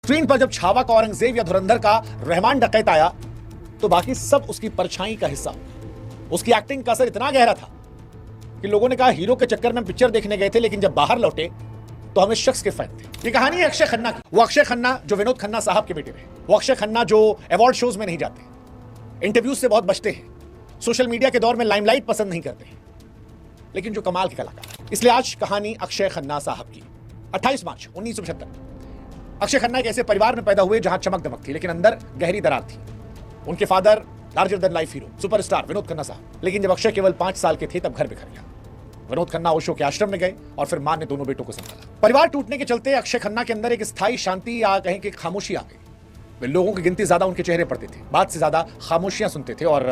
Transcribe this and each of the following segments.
Screen पर जब छावा का औरंगजेब या धुरंधर का रहमान डकैत आया तो बाकी सब उसकी परछाई का हिस्सा। उसकी एक्टिंग का असर इतना गहरा था कि लोगों ने कहा हीरो के चक्कर में पिक्चर देखने गए थे, लेकिन जब बाहर लौटे तो हम इस शख्स के फैन थे। ये कहानी है अक्षय खन्ना की। वो अक्षय खन्ना जो विनोद खन्ना साहब के बेटे थे, वो अक्षय खन्ना जो अवार्ड शोज में नहीं जाते, इंटरव्यूज से बहुत बचते हैं, सोशल मीडिया के दौर में लाइमलाइट पसंद नहीं करते, लेकिन जो कमाल के कलाकार। इसलिए आज कहानी अक्षय खन्ना साहब की। 28 मार्च 1975 अक्षय खन्ना एक ऐसे परिवार में पैदा हुए जहां चमक दमक थी, लेकिन अंदर गहरी दरार थी। उनके father larger than life hero superstar Vinod Khanna साहब, लेकिन जब अक्षय केवल 5 साल के थे तब घर बिखर गया। विनोद खन्ना ओशो के आश्रम में गए और फिर मां ने दोनों बेटों को संभाला। परिवार टूटने के चलते अक्षय खन्ना के अंदर एक स्थायी शांति या कहें कि खामोशी आ गई। वे लोगों की गिनती ज्यादा उनके चेहरे पड़ते थे, बात से ज्यादा खामोशियां सुनते थे और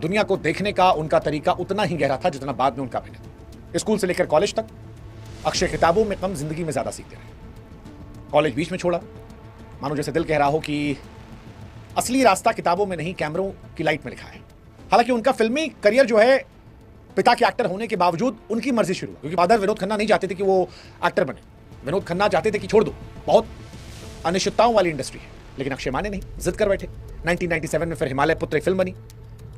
दुनिया को देखने का उनका तरीका उतना ही गहरा था जितना बाद में उनका बना। स्कूल से लेकर कॉलेज तक अक्षय किताबों में कम, जिंदगी में ज्यादा सीखते रहे। कॉलेज बीच में छोड़ा, मानो जैसे दिल कह रहा हो कि असली रास्ता किताबों में नहीं, कैमरों की लाइट में लिखा है। हालांकि उनका फिल्मी करियर जो है पिता के एक्टर होने के बावजूद उनकी मर्जी शुरू, क्योंकि फादर विनोद खन्ना नहीं चाहते थे कि वो एक्टर बने। विनोद खन्ना चाहते थे कि छोड़ दो, बहुत अनिश्चितताओं वाली इंडस्ट्री है, लेकिन अक्षय माने नहीं, जिद कर बैठे। 1997 में फिर हिमालय पुत्र एक फिल्म बनी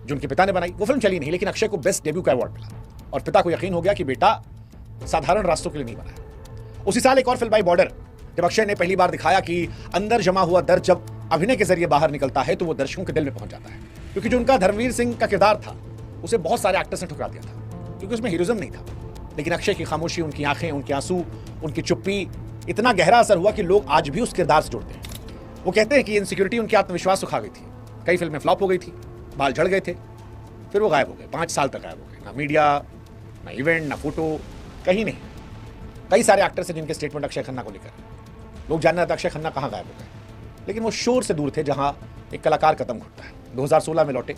जो उनके पिता ने बनाई। वो फिल्म चली नहीं, लेकिन अक्षय को बेस्ट डेब्यू का अवार्ड मिला और पिता को यकीन हो गया कि बेटा साधारण रास्तों के लिए नहीं बना है। उसी साल एक और फिल्म आई बॉर्डर, जब अक्षय ने पहली बार दिखाया कि अंदर जमा हुआ दर्द जब अभिनय के जरिए बाहर निकलता है तो वो दर्शकों के दिल में पहुंच जाता है। क्योंकि जो उनका धर्मवीर सिंह का किरदार था उसे बहुत सारे एक्टर्स ने ठुकरा दिया था, क्योंकि उसमें हीरोइज्म नहीं था। लेकिन अक्षय की खामोशी, उनकी आंखें, उनके आंसू, उनकी चुप्पी, इतना गहरा असर हुआ कि लोग आज भी उस किरदार से जुड़ते हैं। वो कहते हैं कि इनसिक्योरिटी उनकी आत्मविश्वास सुखा गई थी। कई फिल्में फ्लॉप हो गई थी, बाल झड़ गए थे, फिर वो गायब हो गए। 5 साल तक गायब हो गए, ना मीडिया, ना इवेंट, ना फोटो, कहीं नहीं। कई सारे एक्टर्स हैं जिनके स्टेटमेंट अक्षय खन्ना को लेकर लोग जानना था अक्षय खन्ना कहाँ गायब हो गए, लेकिन वो शोर से दूर थे जहां एक कलाकार कदम घुटता है। 2016 में लौटे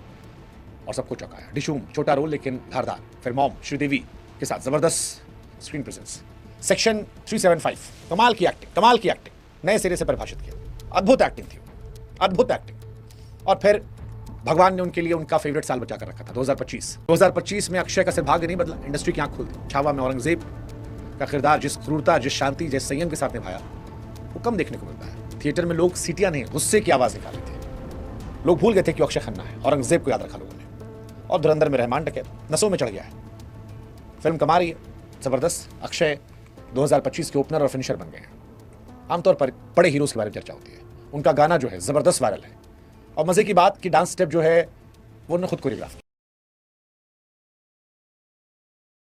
और सबको चौंकाया। डिशूम, छोटा रोल लेकिन धारदार। फिर मॉम श्रीदेवी के साथ जबरदस्त स्क्रीन प्रेजेंस। सेक्शन 375, कमाल की एक्टिंग, कमाल की एक्टिंग, नए सिरे से परिभाषित किया। अद्भुत एक्टिंग थी, अद्भुत एक्टिंग। और फिर भगवान ने उनके लिए उनका फेवरेट साल बचा कर रखा था, 2025 में अक्षय का सिर्फ भाग्य नहीं बदला, इंडस्ट्री की आंख खुल दी। छावा में औरंगजेब का किरदार जिस क्रूरता, जिस शांति, जिस संयम के साथ निभाया, वो कम देखने को मिलता है। थिएटर में लोग सीटियां नहीं, गुस्से की आवाज निकाले थे। लोग भूल गए थे कि अक्षय खन्ना है। औरंगजेब को याद रखा लोगों ने। और धुरंधर में रहमान डकैत नसों में चढ़ गया है। फिल्म कमा रही है, जबरदस्त। अक्षय 2025 के ओपनर और फिनिशर बन गए हैं। आमतौर पर बड़े हीरोज के बारे में चर्चा होती है। उनका गाना जो है जबरदस्त वायरल है, और मजे की बात कि डांस स्टेप जो है वो उन्होंने खुद कोरियोग्राफ किया।